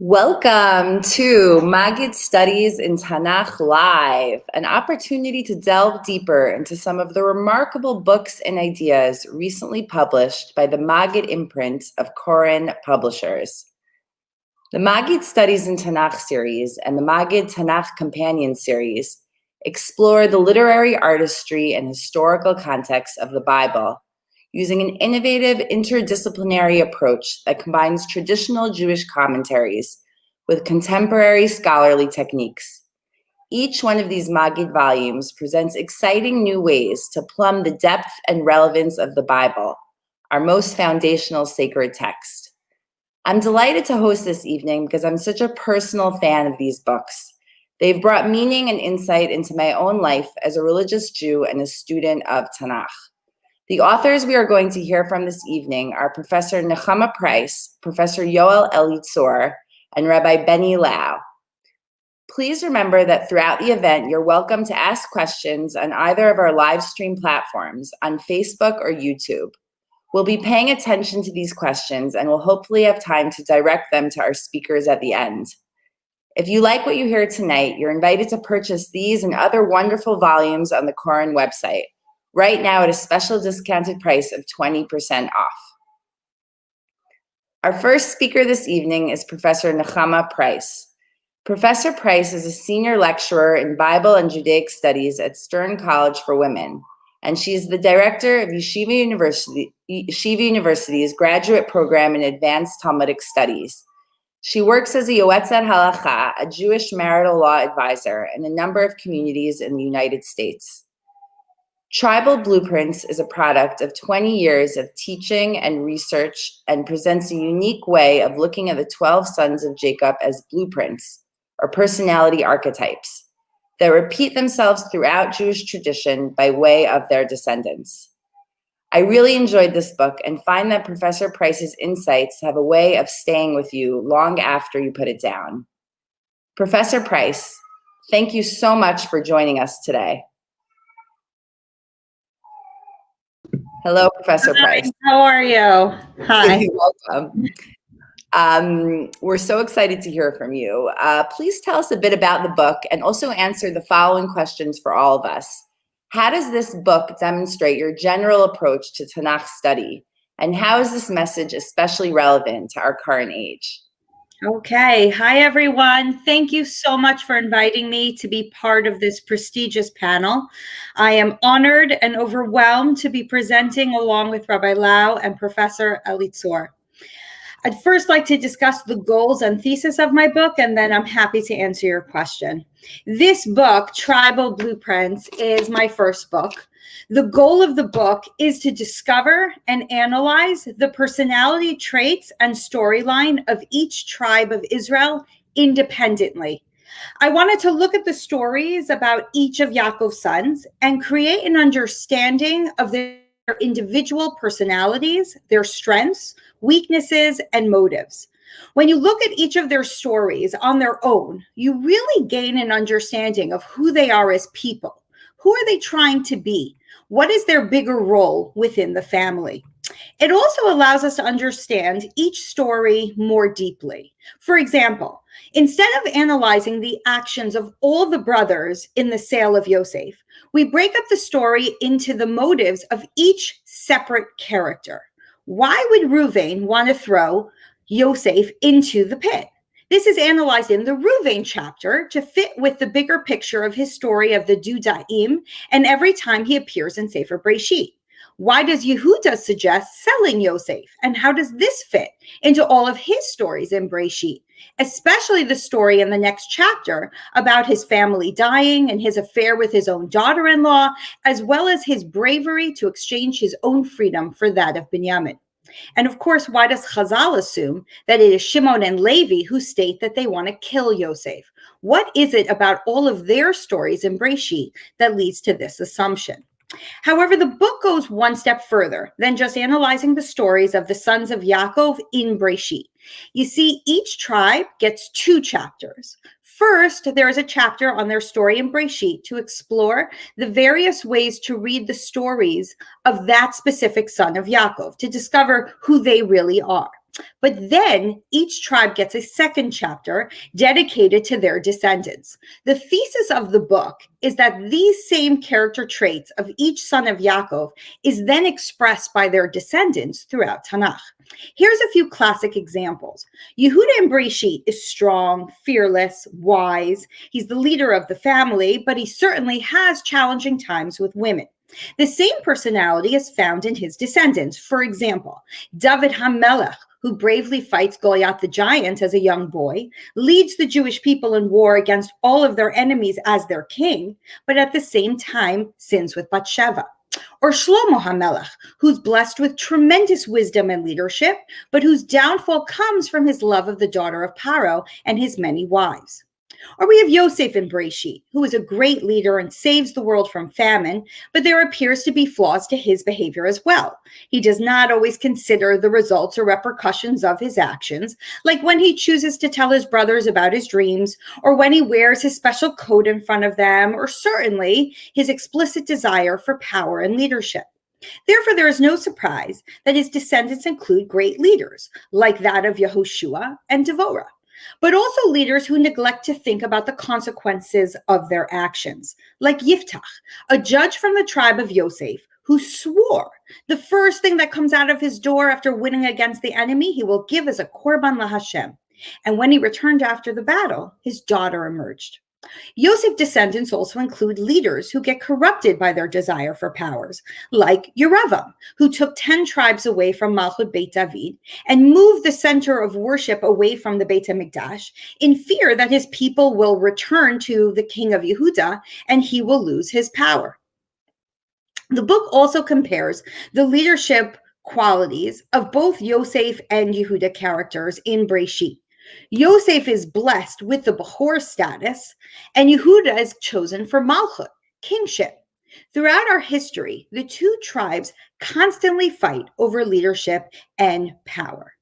Welcome to Maggid Studies in Tanakh Live, an opportunity to delve deeper into some of the remarkable books and ideas recently published by the Maggid imprint of Koren Publishers. The Maggid Studies in Tanakh series and the Maggid Tanakh Companion series explore the literary artistry and historical context of the Bible, using an innovative interdisciplinary approach that combines traditional Jewish commentaries with contemporary scholarly techniques. Each one of these Maggid volumes presents exciting new ways to plumb the depth and relevance of the Bible, our most foundational sacred text. I'm delighted to host this evening because I'm such a personal fan of these books. They've brought meaning and insight into my own life as a religious Jew and a student of Tanakh. The authors we are going to hear from this evening are Professor Nechama Price, Professor Yoel Elitzur, and Rabbi Benny Lau. Please remember that throughout the event, you're welcome to ask questions on either of our live stream platforms on Facebook or YouTube. We'll be paying attention to these questions and will hopefully have time to direct them to our speakers at the end. If you like what you hear tonight, you're invited to purchase these and other wonderful volumes on the Koren website, right now at a special discounted price of 20% off. Our first speaker this evening is Professor Nechama Price. Professor Price is a senior lecturer in Bible and Judaic Studies at Stern College for Women, and she is the director of Yeshiva University's graduate program in Advanced Talmudic Studies. She works as a Yoetzet Halacha, a Jewish marital law advisor, in a number of communities in the United States. Tribal Blueprints is a product of 20 years of teaching and research and presents a unique way of looking at the 12 sons of Jacob as blueprints, or personality archetypes, that repeat themselves throughout Jewish tradition by way of their descendants. I really enjoyed this book and find that Professor Price's insights have a way of staying with you long after you put it down. Professor Price, thank you so much for joining us today. Hello, Professor Price. How are you? Hi. Welcome. We're so excited to hear from you. Please tell us a bit about the book and also answer the following questions for all of us. How does this book demonstrate your general approach to Tanakh study? And how is this message especially relevant to our current age? Okay. Hi, everyone. Thank you so much for inviting me to be part of this prestigious panel. I am honored and overwhelmed to be presenting along with Rabbi Lau and Professor Elitzur. I'd first like to discuss the goals and thesis of my book, and then I'm happy to answer your question. This book, Tribal Blueprints, is my first book. The goal of the book is to discover and analyze the personality traits and storyline of each tribe of Israel independently. I wanted to look at the stories about each of Yaakov's sons and create an understanding of their individual personalities, their strengths, weaknesses, and motives. When you look at each of their stories on their own, you really gain an understanding of who they are as people. Who are they trying to be? What is their bigger role within the family? It also allows us to understand each story more deeply. For example, instead of analyzing the actions of all the brothers in the sale of Yosef, we break up the story into the motives of each separate character. Why would Reuven want to throw Yosef into the pit? This is analyzed in the Reuven chapter to fit with the bigger picture of his story of the 𝙩𝙬𝙤 and every time he appears in Sefer Breshit. Why does Yehuda suggest selling Yosef? And how does this fit into all of his stories in Breshit, especially the story in the next chapter about his family dying and his affair with his own daughter-in-law, as well as his bravery to exchange his own freedom for that of Binyamin? And of course, why does Chazal assume that it is Shimon and Levi who state that they want to kill Yosef? What is it about all of their stories in Breshit that leads to this assumption? However, the book goes one step further than just analyzing the stories of the sons of Yaakov in Breshit. You see, each tribe gets 2 chapters. First, there is a chapter on their story in Breshit to explore the various ways to read the stories of that specific son of Yaakov, to discover who they really are. But then each tribe gets a second chapter dedicated to their descendants. The thesis of the book is that these same character traits of each son of Yaakov is then expressed by their descendants throughout Tanakh. Here's a few classic examples. Yehuda in Breshit is strong, fearless, wise. He's the leader of the family, but he certainly has challenging times with women. The same personality is found in his descendants. For example, David HaMelech, who bravely fights Goliath the giant as a young boy, leads the Jewish people in war against all of their enemies as their king, but at the same time sins with Bathsheba. Or Shlomo HaMelech, who's blessed with tremendous wisdom and leadership, but whose downfall comes from his love of the daughter of Paro and his many wives. Or we have Yosef in Breshit, who is a great leader and saves the world from famine, but there appears to be flaws to his behavior as well. He does not always consider the results or repercussions of his actions, like when he chooses to tell his brothers about his dreams, or when he wears his special coat in front of them, or certainly his explicit desire for power and leadership. Therefore, there is no surprise that his descendants include great leaders, like that of Yehoshua and Devorah, but also leaders who neglect to think about the consequences of their actions, like Yiftach, a judge from the tribe of Yosef, who swore the first thing that comes out of his door after winning against the enemy, he will give as a korban laHashem. And when he returned after the battle, his daughter emerged. Yosef descendants also include leaders who get corrupted by their desire for powers, like Yeravam, who took 10 tribes away from Malchut Beit David and moved the center of worship away from the Beit HaMikdash in fear that his people will return to the king of Yehuda and he will lose his power. The book also compares the leadership qualities of both Yosef and Yehuda characters in Breshit. Yosef is blessed with the Bechor status, and Yehuda is chosen for Malchut, kingship. Throughout our history, the two tribes constantly fight over leadership and power.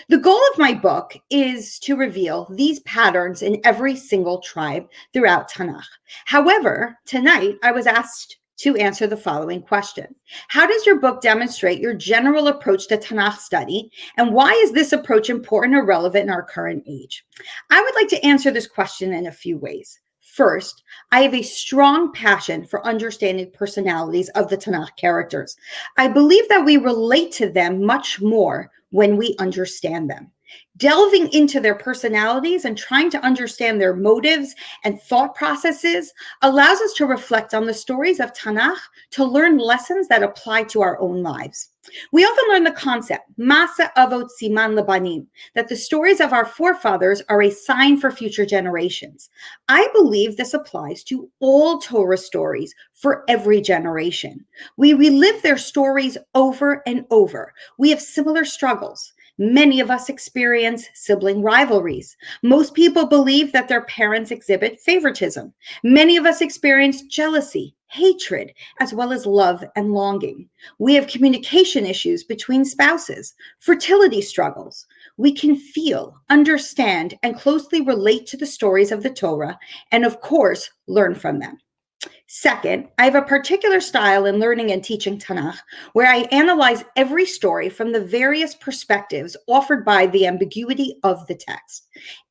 The goal of my book is to reveal these patterns in every single tribe throughout Tanakh. However, tonight I was asked to answer the following question. How does your book demonstrate your general approach to Tanakh study, and why is this approach important or relevant in our current age? I would like to answer this question in a few ways. First, I have a strong passion for understanding personalities of the Tanakh characters. I believe that we relate to them much more when we understand them. Delving into their personalities and trying to understand their motives and thought processes allows us to reflect on the stories of Tanakh to learn lessons that apply to our own lives. We often learn the concept, Masa Avot Siman Labanim, that the stories of our forefathers are a sign for future generations. I believe this applies to all Torah stories for every generation. We relive their stories over and over. We have similar struggles. Many of us experience sibling rivalries. Most people believe that their parents exhibit favoritism. Many of us experience jealousy, hatred, as well as love and longing. We have communication issues between spouses, fertility struggles. We can feel, understand, and closely relate to the stories of the Torah, and of course, learn from them. Second, I have a particular style in learning and teaching Tanakh where I analyze every story from the various perspectives offered by the ambiguity of the text.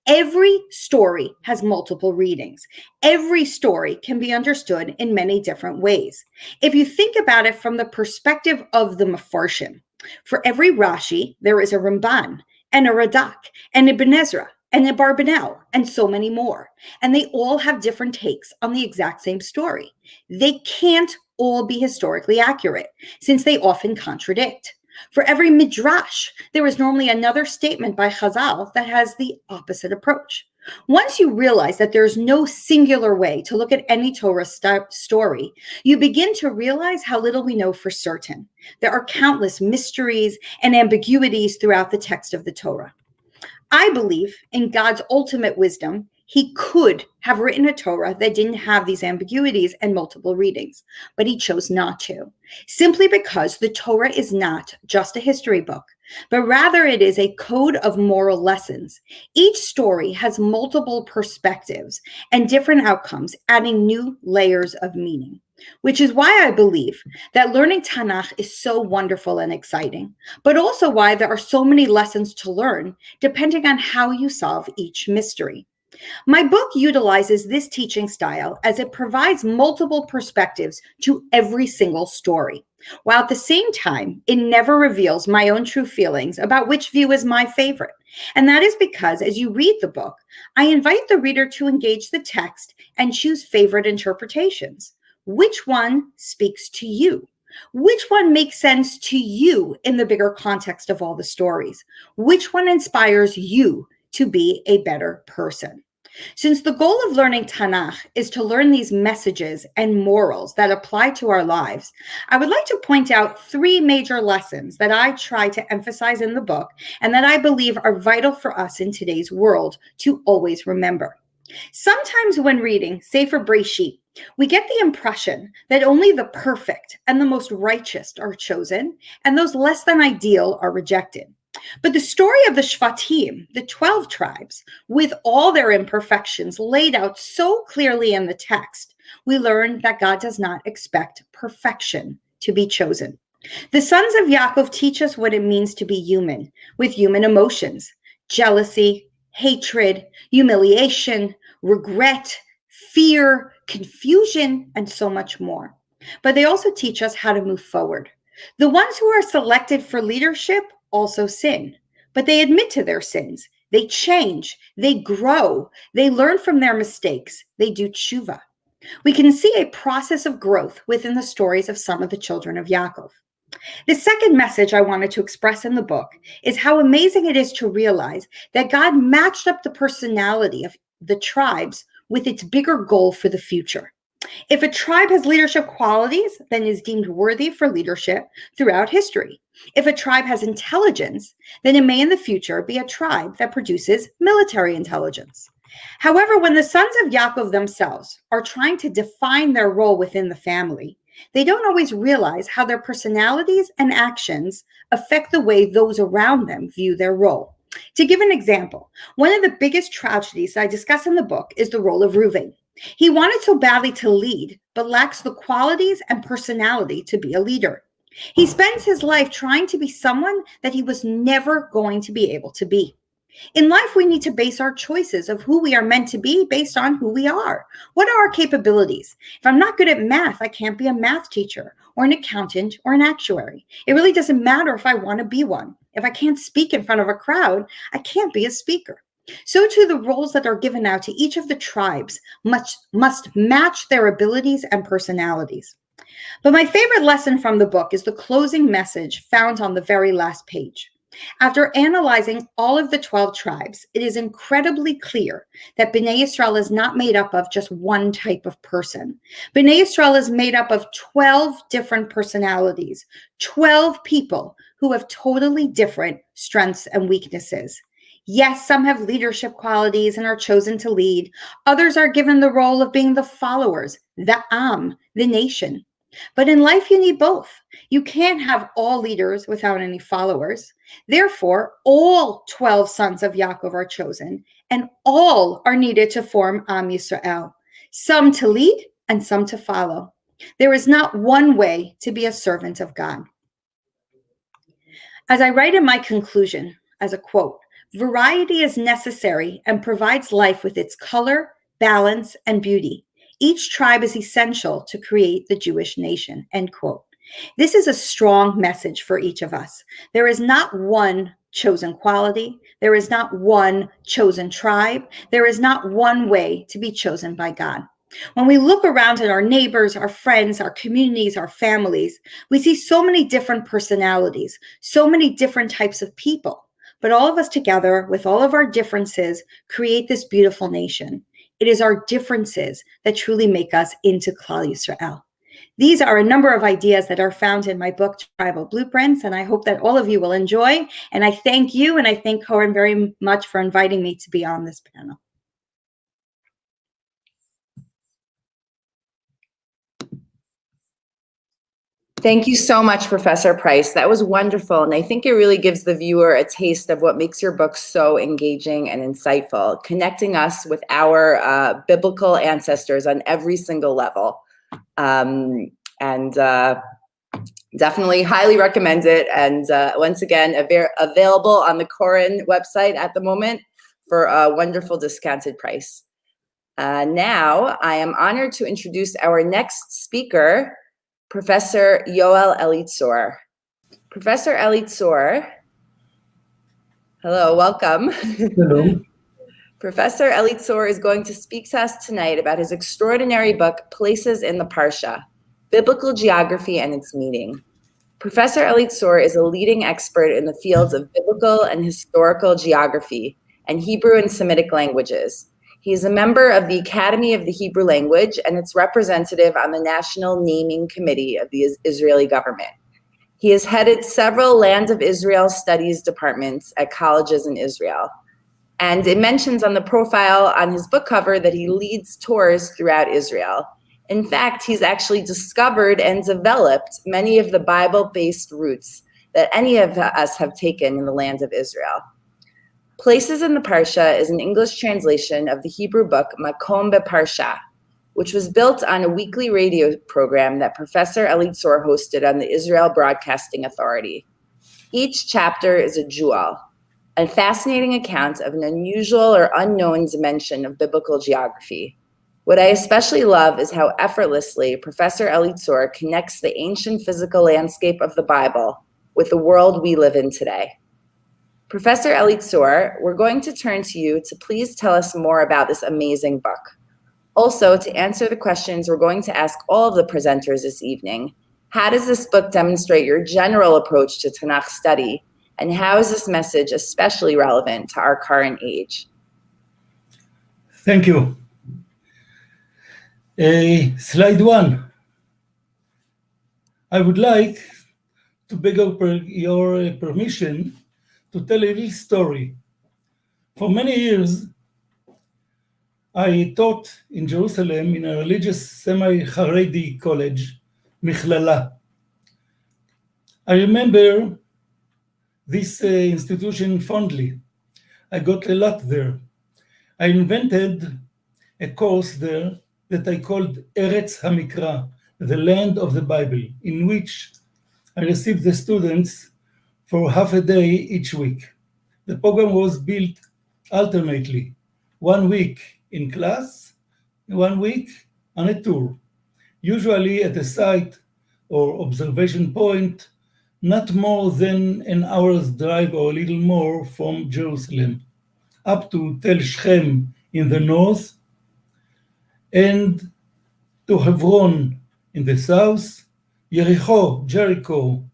Every story has multiple readings. Every story can be understood in many different ways. If you think about it from the perspective of the Mefarshim, for every Rashi, there is a Ramban and a Radak and Ibn Ezra and Abarbanel, and so many more. And they all have different takes on the exact same story. They can't all be historically accurate, since they often contradict. For every midrash, there is normally another statement by Chazal that has the opposite approach. Once you realize that there's no singular way to look at any Torah story, you begin to realize how little we know for certain. There are countless mysteries and ambiguities throughout the text of the Torah. I believe in God's ultimate wisdom. He could have written a Torah that didn't have these ambiguities and multiple readings, but he chose not to, simply because the Torah is not just a history book, but rather it is a code of moral lessons. Each story has multiple perspectives and different outcomes, adding new layers of meaning. which is why I believe that learning Tanakh is so wonderful and exciting, but also why there are so many lessons to learn depending on how you solve each mystery. My book utilizes this teaching style as it provides multiple perspectives to every single story, while at the same time, it never reveals my own true feelings about which view is my favorite. And that is because as you read the book, I invite the reader to engage the text and choose favorite interpretations. Which one speaks to you? Which one makes sense to you in the bigger context of all the stories? Which one inspires you to be a better person? Since the goal of learning Tanakh is to learn these messages and morals that apply to our lives, I would like to point out 3 major lessons that I try to emphasize in the book and that I believe are vital for us in today's world to always remember. Sometimes when reading Sefer Breshit, we get the impression that only the perfect and the most righteous are chosen, and those less than ideal are rejected. But the story of the Shvatim, the 12 tribes, with all their imperfections laid out so clearly in the text, we learn that God does not expect perfection to be chosen. The sons of Yaakov teach us what it means to be human, with human emotions, jealousy, hatred, humiliation, regret, fear, confusion, and so much more. But they also teach us how to move forward. The ones who are selected for leadership also sin, but they admit to their sins. They change, they grow, they learn from their mistakes, they do tshuva. We can see a process of growth within the stories of some of the children of Yaakov. The second message I wanted to express in the book is how amazing it is to realize that God matched up the personality of the tribes with its bigger goal for the future. If a tribe has leadership qualities, then is deemed worthy for leadership throughout history. If a tribe has intelligence, then it may in the future be a tribe that produces military intelligence. However, when the sons of Yaakov themselves are trying to define their role within the family, they don't always realize how their personalities and actions affect the way those around them view their role. To give an example, one of the biggest tragedies I discuss in the book is the role of Reuven. He wanted so badly to lead, but lacks the qualities and personality to be a leader. He spends his life trying to be someone that he was never going to be able to be. In life, we need to base our choices of who we are meant to be based on who we are. What are our capabilities? If I'm not good at math, I can't be a math teacher or an accountant or an actuary. It really doesn't matter if I want to be one. If I can't speak in front of a crowd, I can't be a speaker. So too, the roles that are given out to each of the tribes must match their abilities and personalities. But my favorite lesson from the book is the closing message found on the very last page. After analyzing all of the 12 tribes, it is incredibly clear that Bnei Yisrael is not made up of just one type of person. Bnei Yisrael is made up of 12 different personalities, 12 people who have totally different strengths and weaknesses. Yes, some have leadership qualities and are chosen to lead. Others are given the role of being the followers, the Am, the nation. But in life, you need both. You can't have all leaders without any followers. Therefore, all 12 sons of Yaakov are chosen, and all are needed to form Am Yisrael, some to lead and some to follow. There is not one way to be a servant of God. As I write in my conclusion, as a quote, variety is necessary and provides life with its color, balance, and beauty. Each tribe is essential to create the Jewish nation, end quote. This is a strong message for each of us. There is not one chosen quality. There is not one chosen tribe. There is not one way to be chosen by God. When we look around at our neighbors, our friends, our communities, our families, we see so many different personalities, so many different types of people. But all of us together, with all of our differences, create this beautiful nation. It is our differences that truly make us into Klal Yisrael. These are a number of ideas that are found in my book, Tribal Blueprints, and I hope that all of you will enjoy. And I thank you, and I thank Corinne very much for inviting me to be on this panel. Thank you so much, Professor Price. That was wonderful. And I think it really gives the viewer a taste of what makes your book so engaging and insightful, connecting us with our biblical ancestors on every single level. And definitely highly recommend it. And once again, available on the Koren website at the moment for a wonderful discounted price. Now, I am honored to introduce our next speaker, Professor Yoel Elitzur. Professor Elitzur, hello, welcome. Hello. Professor Elitzur is going to speak to us tonight about his extraordinary book, Places in the Parsha, Biblical Geography and Its Meaning. Professor Elitzur is a leading expert in the fields of biblical and historical geography and Hebrew and Semitic languages. He is a member of the Academy of the Hebrew Language and its representative on the National Naming Committee of the Israeli government. He has headed several Land of Israel studies departments at colleges in Israel. And it mentions on the profile on his book cover that he leads tours throughout Israel. In fact, he's actually discovered and developed many of the Bible-based routes that any of us have taken in the land of Israel. Places in the Parsha is an English translation of the Hebrew book Makom Beparsha, which was built on a weekly radio program that Professor Elitzur hosted on the Israel Broadcasting Authority. Each chapter is a jewel, a fascinating account of an unusual or unknown dimension of biblical geography. What I especially love is how effortlessly Professor Elitzur connects the ancient physical landscape of the Bible with the world we live in today. Professor Elitzur, we're going to turn to you to please tell us more about this amazing book. Also, to answer the questions we're going to ask all of the presenters this evening, how does this book demonstrate your general approach to Tanakh study, and how is this message especially relevant to our current age? Thank you. Slide 1. I would like to beg your permission to tell a little story. For many years, I taught in Jerusalem in a religious semi-Haredi college, Michlala. I remember this institution fondly. I got a lot there. I invented a course there that I called Eretz HaMikra, the land of the Bible, in which I received the students for half a day each week. The program was built alternately, 1 week in class, 1 week on a tour, usually at a site or observation point, not more than an hour's drive or a little more from Jerusalem, up to Tel Shechem in the north, and to Hebron in the south, Jericho.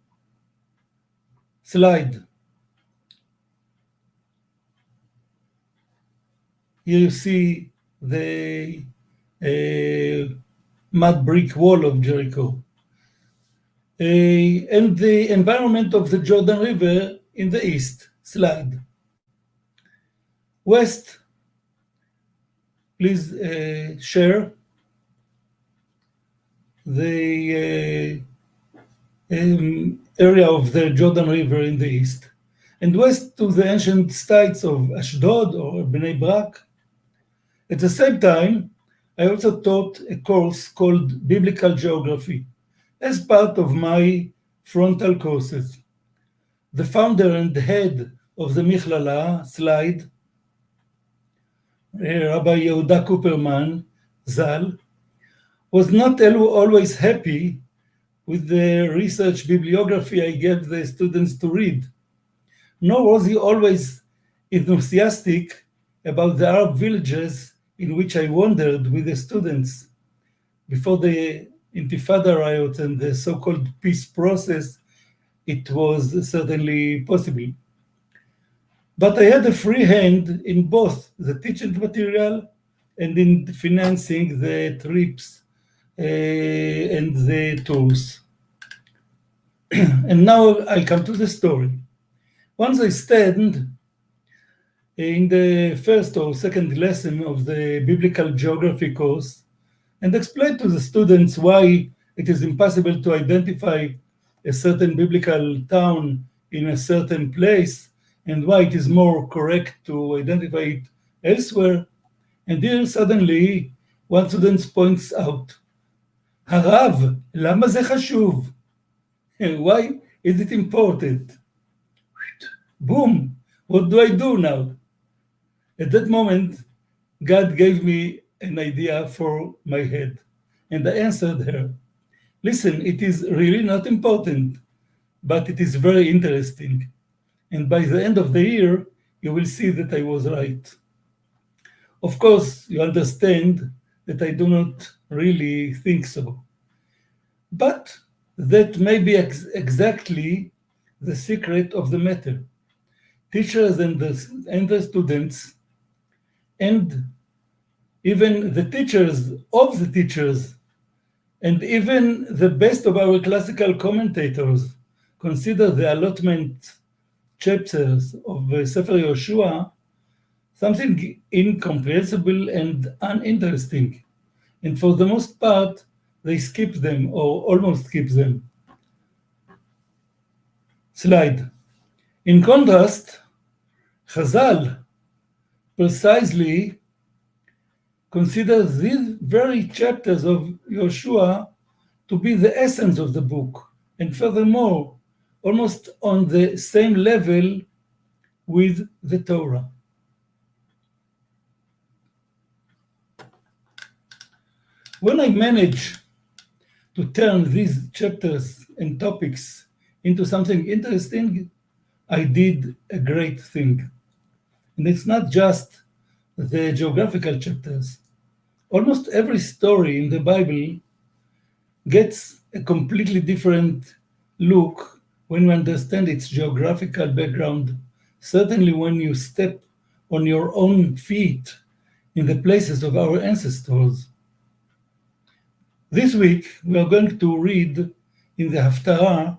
Slide. Here you see the mud brick wall of Jericho. And the environment of the Jordan River in the east. Slide. West, please share the area of the Jordan River in the east, and west to the ancient sites of Ashdod or Bnei Brak. At the same time, I also taught a course called Biblical Geography as part of my frontal courses. The founder and head of the Michlala, slide, Rabbi Yehuda Cooperman, Zal, was not always happy with the research bibliography I gave the students to read, nor was he always enthusiastic about the Arab villages in which I wandered with the students. Before the Intifada riots and the so-called peace process, it was certainly possible. But I had a free hand in both the teaching material and in financing the trips and the tours. And now I come to the story. Once I stand in the first or second lesson of the Biblical Geography course and explain to the students why it is impossible to identify a certain biblical town in a certain place and why it is more correct to identify it elsewhere. And here suddenly one student points out, הרב, למה זה חשוב? Why is it important? Boom, what do I do now? At that moment, God gave me an idea for my head, and I answered her, listen, it is really not important, but it is very interesting. And by the end of the year, you will see that I was right. Of course, you understand that I do not really think so. But that may be exactly the secret of the matter. Teachers and the students, and even the teachers of the teachers, and even the best of our classical commentators consider the allotment chapters of Sefer Yoshua something incomprehensible and uninteresting. And for the most part, they skip them or almost skip them. Slide. In contrast, Chazal precisely considers these very chapters of Yoshua to be the essence of the book, and furthermore, almost on the same level with the Torah. When I manage to turn these chapters and topics into something interesting, I did a great thing. And it's not just the geographical chapters. Almost every story in the Bible gets a completely different look when we understand its geographical background, certainly when you step on your own feet in the places of our ancestors. This week, we are going to read in the Haftarah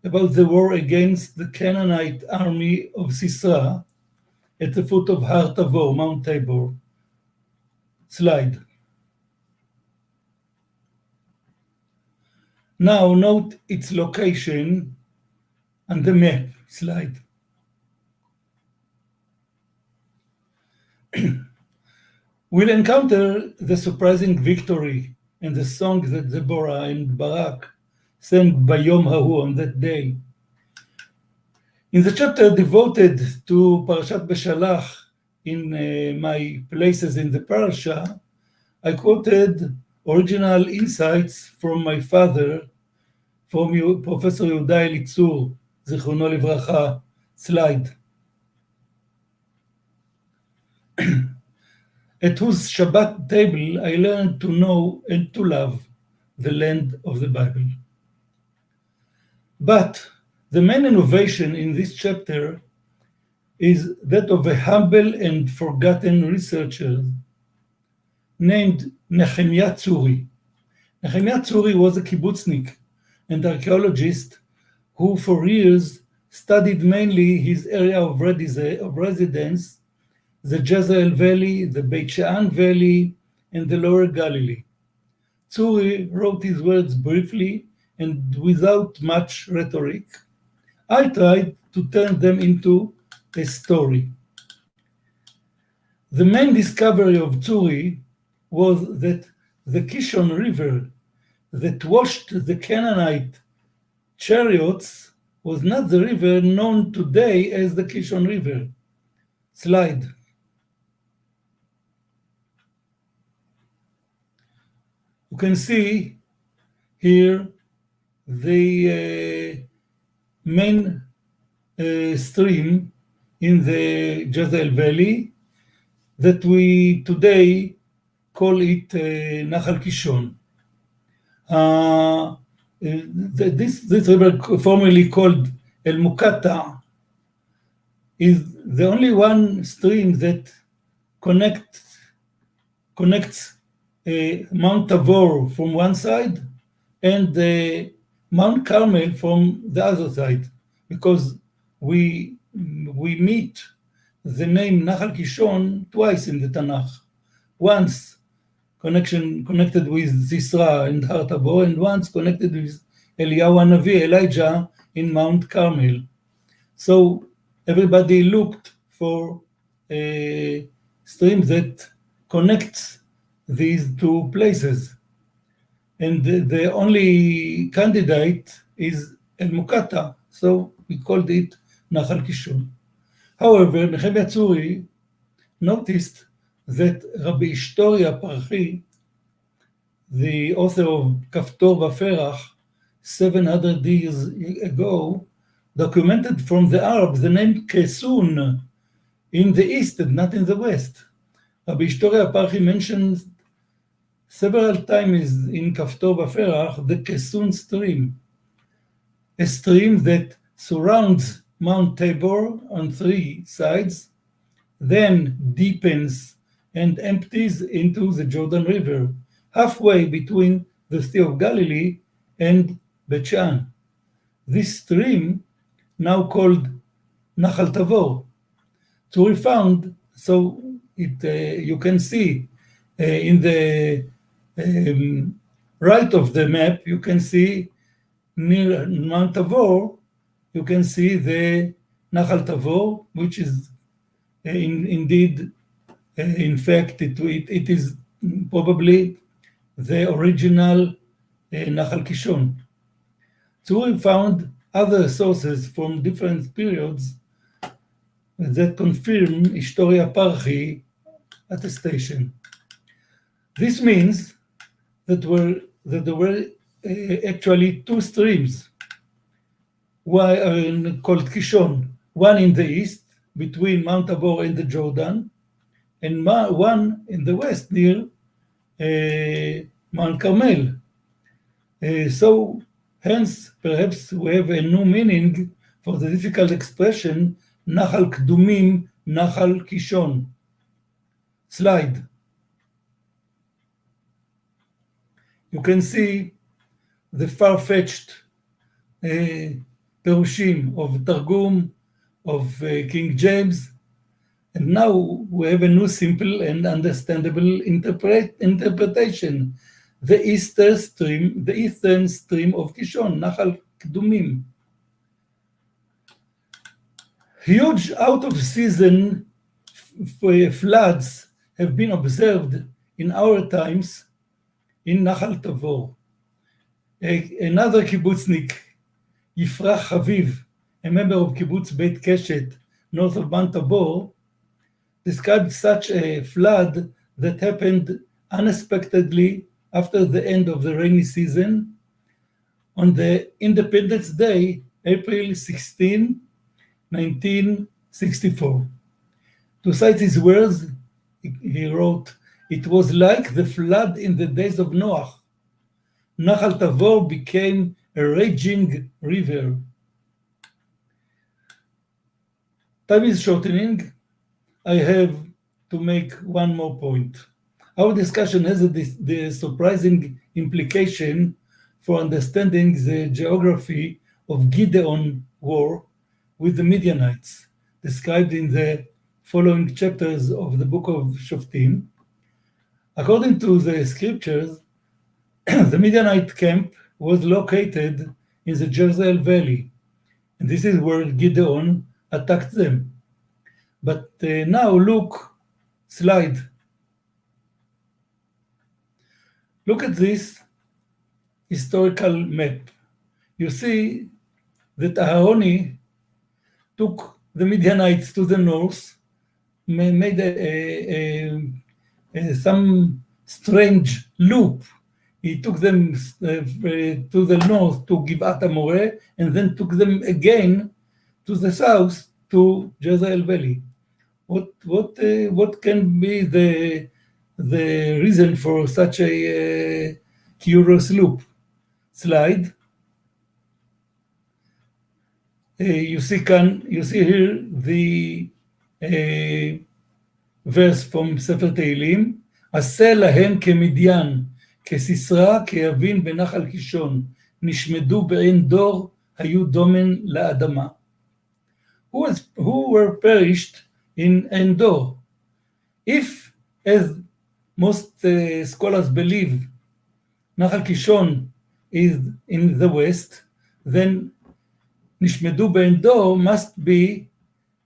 about the war against the Canaanite army of Sisera at the foot of Har Tabor, Mount Tabor. Slide. Now note its location on the map. Slide. We'll encounter the surprising victory and the song that Deborah and Barak sang Bayom Hahu on that day. In the chapter devoted to Parashat Beshalach in my places in the parasha, I quoted original insights from my father, from Professor Yoel Elitzur, Zichrono Livracha. Slide. At whose Shabbat table I learned to know and to love the land of the Bible. But the main innovation in this chapter is that of a humble and forgotten researcher named Nechama Price. Nechama Price was a kibbutznik and archaeologist who for years studied mainly his area of residence, the Jezreel Valley, the Beit She'an Valley, and the Lower Galilee. Tzuri wrote his words briefly and without much rhetoric. I tried to turn them into a story. The main discovery of Tzuri was that the Kishon River that washed the Canaanite chariots was not the river known today as the Kishon River. Slide. You can see here the main stream in the Jezreel Valley that we today call it Nahal Kishon. This river, formerly called El Mukata, is the only one stream that connects Mount Tabor from one side and Mount Carmel from the other side, because we meet the name Nahal Kishon twice in the Tanakh. Once connected with Sisera and Har Tabor, and once connected with Eliyahu Hanavi, Elijah, in Mount Carmel. So everybody looked for a stream that connects these two places. and the only candidate is El Mukata, so we called it Nahal Kishon. However, Nechama Tzuri noticed that Rabbi Ishtoria Parchi, the author of Kaftor Vaferach, 700 years ago, documented from the Arabs the name Kesun in the east and not in the west. Rabbi Ishtoria Parchi mentions several times in Kaftor Vaferach the Kesun stream, a stream that surrounds Mount Tabor on three sides, then deepens and empties into the Jordan River, halfway between the Sea of Galilee and Beit She'an. This stream, now called Nahal Tavor, Tzuri found, so you can see in the right of the map, you can see near Mount Tavor, you can see the Nahal Tavor, which is indeed, in fact, it is probably the original Nahal Kishon. Tzuri found other sources from different periods that confirm Ishtoria Parchi attestation. This means that there were actually two streams called Kishon, one in the east between Mount Tabor and the Jordan, and one in the west near Mount Carmel. So hence, perhaps we have a new meaning for the difficult expression Nahal Kdumim, Nahal Kishon. Slide. You can see the far-fetched Perushim of Targum of King James, and now we have a new simple and understandable interpretation. The eastern stream of Kishon, Nahal Kdumim. Huge out-of-season floods have been observed in our times in Nahal Tavor. Another kibbutznik, Yifrach Haviv, a member of kibbutz Beit Keshet, north of Mount Tabor, described such a flood that happened unexpectedly after the end of the rainy season on the Independence Day, April 16, 1964. To cite his words, he wrote, "It was like the flood in the days of Noah. Nahal Tavor became a raging river." Time is shortening. I have to make one more point. Our discussion has the surprising implication for understanding the geography of Gideon's war with the Midianites, described in the following chapters of the book of Shoftim. According to the scriptures, the Midianite camp was located in the Jezreel Valley, and this is where Gideon attacked them. But now look, slide. Look at this historical map. You see that Aharoni took the Midianites to the north, made some strange loop. He took them to the north to Givat Amoreh, and then took them again to the south to Jezreel Valley. What can be the reason for such a curious loop? Slide. You see here the verse from Sefer Tehillim, "עשה להם כמדיין, כסיסרא, כיבין בנחל קישון, נשמדו בעין דור, היו דומן לאדמה." Who were perished in Endor? If, as most scholars believe, Nahal Kishon is in the west, then Nishmedu Be'endor must be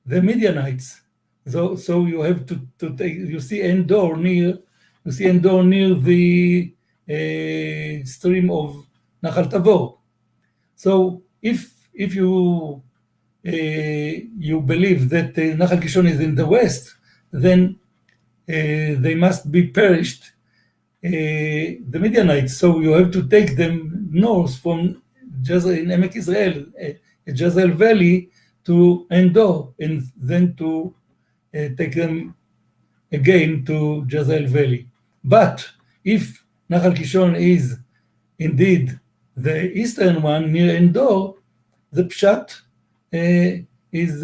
the Midianites. So you have to take. You see Endor near the stream of Nahal Tavor. So if you believe that Nahal Kishon is in the west, then they must be perished, the Midianites. So you have to take them north from in Emek Israel, Jezreel Valley, to Endor, and then to take them again to Jezreel Valley. But if Nahal Kishon is indeed the eastern one near Endor, the Pshat is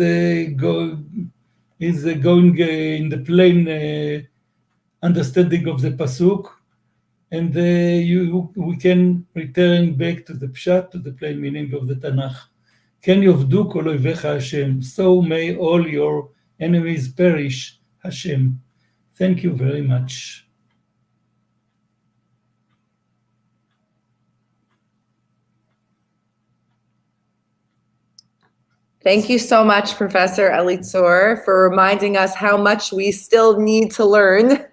going in the plain understanding of the Pasuk, and we can return back to the Pshat, to the plain meaning of the Tanakh. Ken yovdu kol oivecha Hashem, so may all your enemies perish, Hashem. Thank you very much. Thank you so much, Professor Elitzur, for reminding us how much we still need to learn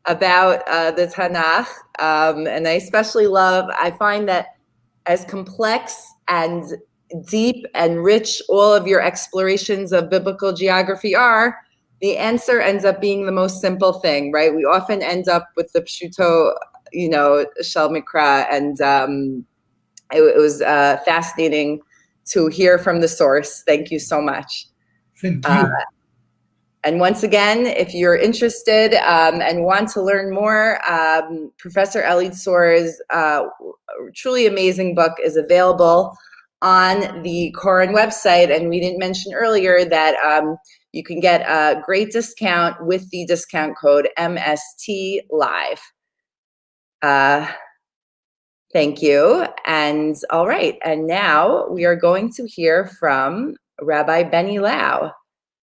about the Tanakh. And I especially I find that as complex and deep and rich all of your explorations of biblical geography are, the answer ends up being the most simple thing, right? We often end up with the pshuto, shel mikra, and it was fascinating to hear from the source. Thank you so much. Thank you. And once again, if you're interested and want to learn more, Professor Elitzur's truly amazing book is available on the Koren website. And we didn't mention earlier that you can get a great discount with the discount code MST Live. Thank you. And all right, and now we are going to hear from Rabbi Benny Lau.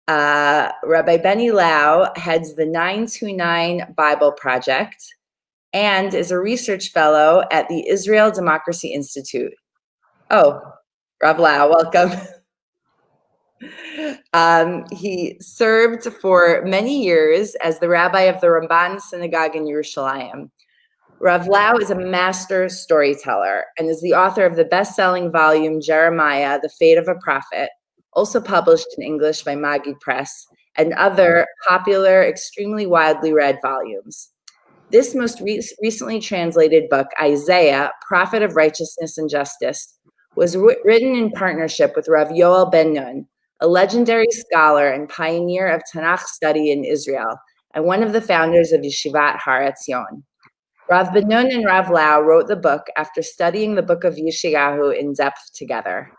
Rabbi Benny Lau heads the 929 Bible Project and is a research fellow at the Israel Democracy Institute. Oh, Rav Lau, welcome. He served for many years as the rabbi of the Ramban Synagogue in Yerushalayim. Rav Lau is a master storyteller and is the author of the best-selling volume Jeremiah, The Fate of a Prophet, also published in English by Maggid Press, and other popular, extremely widely read volumes. This most recently translated book, Isaiah, Prophet of Righteousness and Justice, was written in partnership with Rav Yoel Ben-Nun, a legendary scholar and pioneer of Tanakh study in Israel, and one of the founders of Yeshivat Har Etzion. Rav Ben-Nun and Rav Lau wrote the book after studying the book of Yeshayahu in depth together.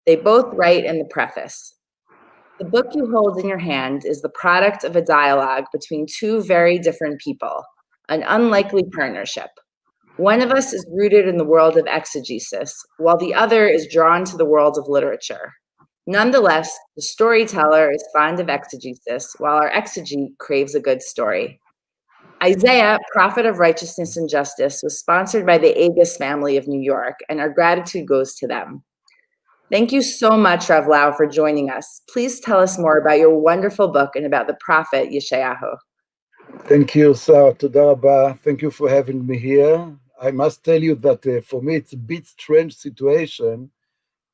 They both write in the preface. The book you hold in your hand is the product of a dialogue between two very different people, an unlikely partnership. One of us is rooted in the world of exegesis, while the other is drawn to the world of literature. Nonetheless, the storyteller is fond of exegesis, while our exegete craves a good story. Isaiah, Prophet of Righteousness and Justice, was sponsored by the Agus family of New York, and our gratitude goes to them. Thank you so much, Rav Lau, for joining us. Please tell us more about your wonderful book and about the prophet Yeshayahu. Thank you, Sarah. Toda rabba. Thank you for having me here. I must tell you that for me it's a bit strange situation,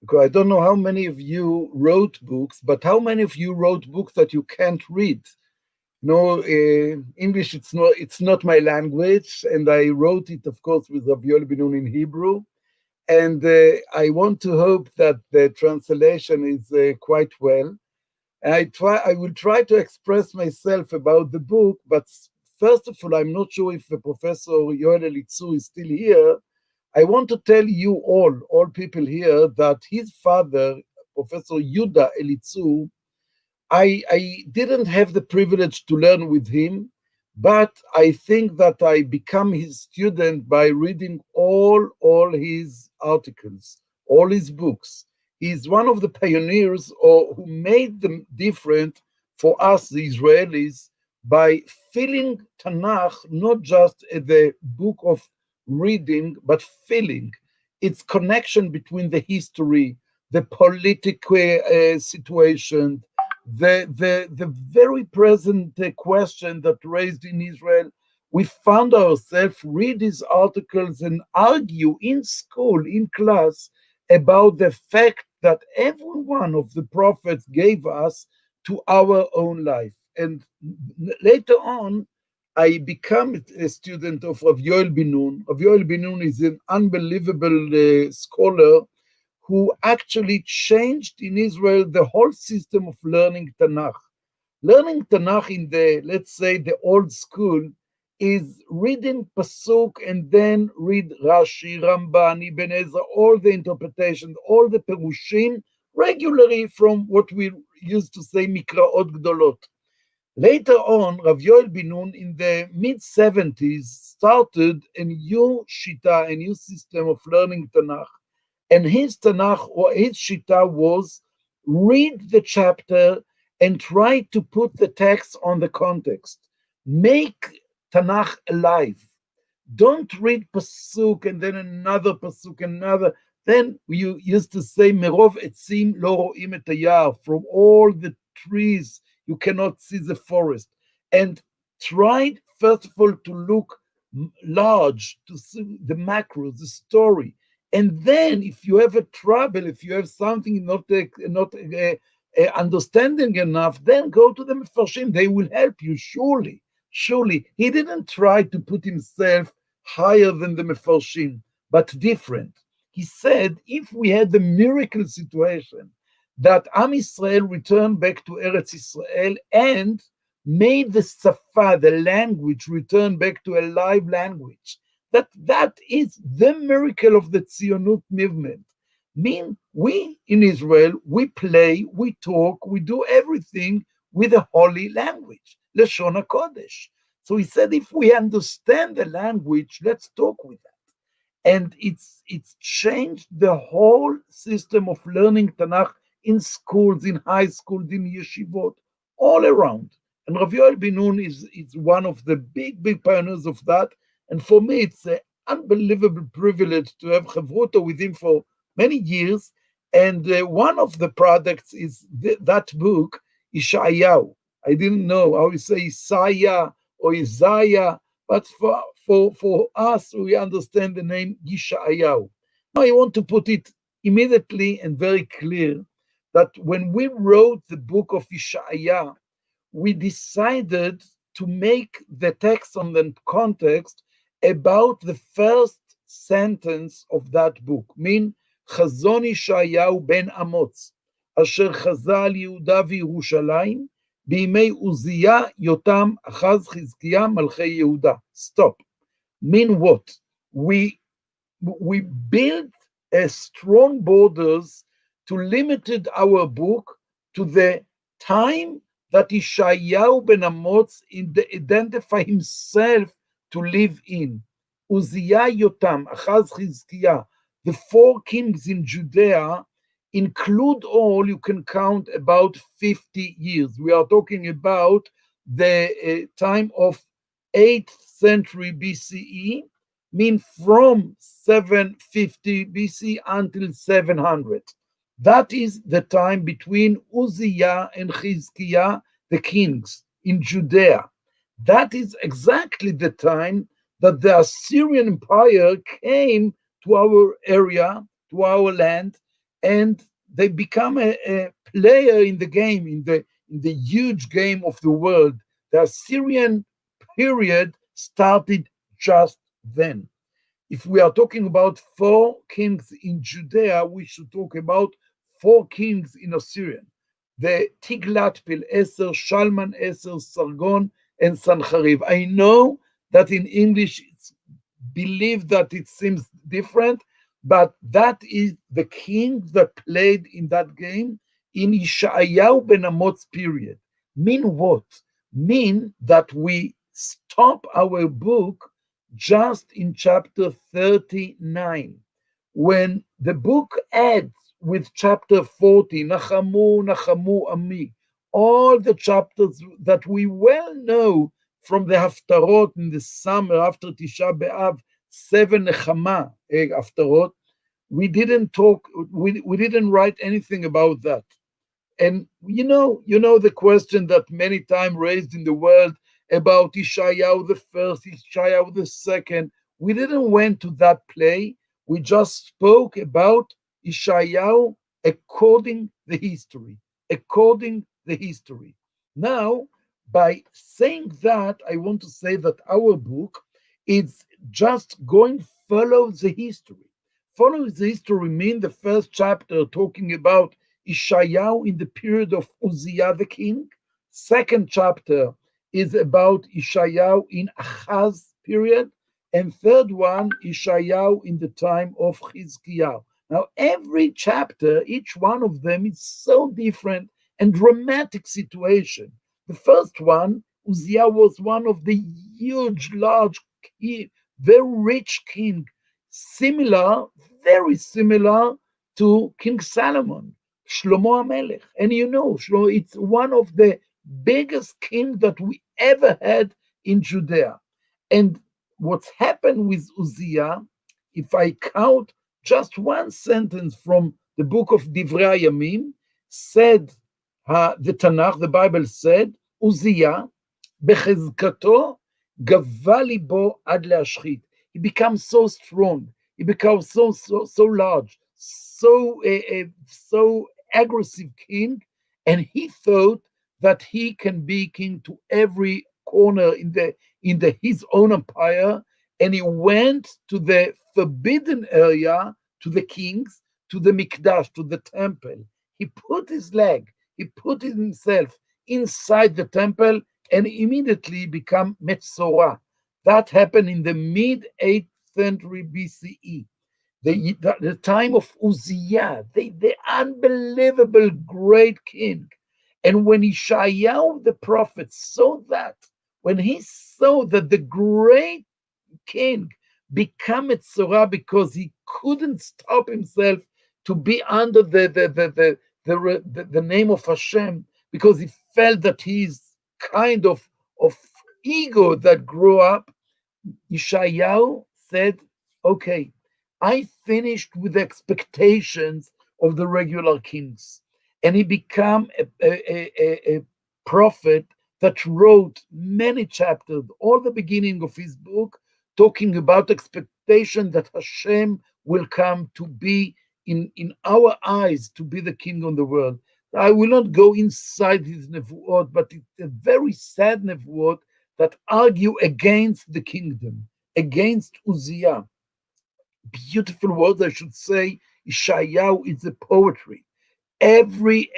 because I don't know how many of you wrote books, but how many of you wrote books that you can't read? No, English, it's not my language, and I wrote it, of course, with Rabbi Yoel Elitzur in Hebrew. And I want to hope that the translation is quite well. And I will try to express myself about the book, but first of all, I'm not sure if Professor Yoel Elitzur is still here. I want to tell you all people here, that his father, Professor Yoel Elitzur, I didn't have the privilege to learn with him, but I think that I become his student by reading all his articles, all his books. He's one of the pioneers who made them different for us, the Israelis, by feeling Tanakh not just as a book of reading, but feeling its connection between the history, the political situation, the very present question that raised in Israel, we found ourselves read these articles and argue in school, in class, about the fact that every one of the prophets gave us to our own life. And later on, I became a student of Rav Yoel Ben Nun. Rav Yoel Ben Nun is an unbelievable scholar who actually changed in Israel the whole system of learning Tanakh. Learning Tanakh in the, let's say, the old school is reading Pasuk and then read Rashi, Ramban, Ibn Ezra, all the interpretations, all the Perushim, regularly from what we used to say Mikraot Gdolot. Later on, Rav Yoel Ben Nun in the mid-70s started a new shita, a new system of learning Tanakh. And his Tanakh, or his shita, was read the chapter and try to put the text on the context. Make Tanakh alive. Don't read Pasuk and then another Pasuk, another. Then you used to say, Merov etzim lo ro'im et hayar. From all the trees, you cannot see the forest. And try, first of all, to look large, to see the macro, the story. And then, if you have a trouble, if you have something not understanding enough, then go to the Mefarshim. They will help you, surely. Surely. He didn't try to put himself higher than the Mefarshim, but different. He said, if we had the miracle situation that Am Yisrael returned back to Eretz Yisrael and made the Safa, the language, return back to a live language, that is the miracle of the Tzionut movement. We in Israel, we play, we talk, we do everything with a holy language, Lashon HaKodesh. So he said, if we understand the language, let's talk with that. And it's changed the whole system of learning Tanakh in schools, in high schools, in yeshivot, all around. And Rav Yoel Ben Nun is one of the big pioneers of that. And for me, it's an unbelievable privilege to have Chavruta with him for many years. And one of the products is that book, Yeshayahu. I didn't know how you say Isaiah or Isaiah, but for us, we understand the name Yeshayahu. Now I want to put it immediately and very clear that when we wrote the book of Yeshayahu, we decided to make the text on the context about the first sentence of that book, mean Chazon Yeshayahu ben Amoz, asher chaza al Yehuda v'Yerushalayim, בימי עוזיה, יותם, אחז, חזקיה, מלכי יהודה. Stop. Mean what? We built a strong borders to limited our book to the time that Yeshayahu ben Amoz identify himself to live in. Uzziah, Yotam, Achaz, Chizkiah, the four kings in Judea, include all, you can count about 50 years. We are talking about the time of 8th century BCE, mean from 750 BC until 700. That is the time between Uzziah and Chizkiah, the kings in Judea. That is exactly the time that the Assyrian Empire came to our area, to our land, and they become a player in the game, in the huge game of the world. The Assyrian period started just then. If we are talking about 4 kings in Judea, we should talk about 4 kings in Assyria. The Tiglat-Pileser, Shalman-Eser, Sargon, and Sancheriv. I know that in English it's believed that it seems different, but that is the king that played in that game in Yeshayahu ben Amoz period. Mean what? Mean that we stop our book just in chapter 39. When the book ends with chapter 40, Nachamu, Nachamu Ami, all the chapters that we well know from the Haftarot in the summer after Tisha B'Av, 7 Nechama Haftarot, we didn't write anything about that. And you know the question that many times raised in the world about Yeshayahu the first, Yeshayahu the second. We didn't went to that play. We just spoke about Yeshayahu according the history. Now, by saying that, I want to say that our book is just going follow the history. Follow the history means the first chapter talking about Yeshayahu in the period of Uzziah the king. Second chapter is about Yeshayahu in Ahaz period. And third one, Yeshayahu in the time of Chizkiyahu. Now, every chapter, each one of them is so different and dramatic situation. The first one, Uzziah was one of the huge, large, very rich king, very similar to King Solomon, Shlomo HaMelech. And you know, it's one of the biggest king that we ever had in Judea. And what's happened with Uzziah, if I count just one sentence from the book of Divrei Hayamim, said, the Tanakh, the Bible said, Uzziah, bechezkato, gava libo ad leashchit. He becomes so strong, he becomes so large, so aggressive king, and he thought that he can be king to every corner in his own empire, and he went to the forbidden area, to the kings, to the mikdash, to the temple. He put his leg, he put himself inside the temple, and immediately become Metzorah. That happened in the mid-8th century BCE. The time of Uzziah, the unbelievable great king. And when Yeshayahu the prophet saw that, when he saw that the great king became Metzorah because he couldn't stop himself to be under the name of Hashem, because he felt that he's kind of ego that grew up, Yeshayahu said, okay, I finished with the expectations of the regular kings. And he became a prophet that wrote many chapters, all the beginning of his book, talking about expectation that Hashem will come to be in our eyes, to be the king on the world. I will not go inside his nevuot, but it's a very sad nevuot that argue against the kingdom, against Uzziah. Beautiful words, I should say. Yeshayahu is a poetry. Every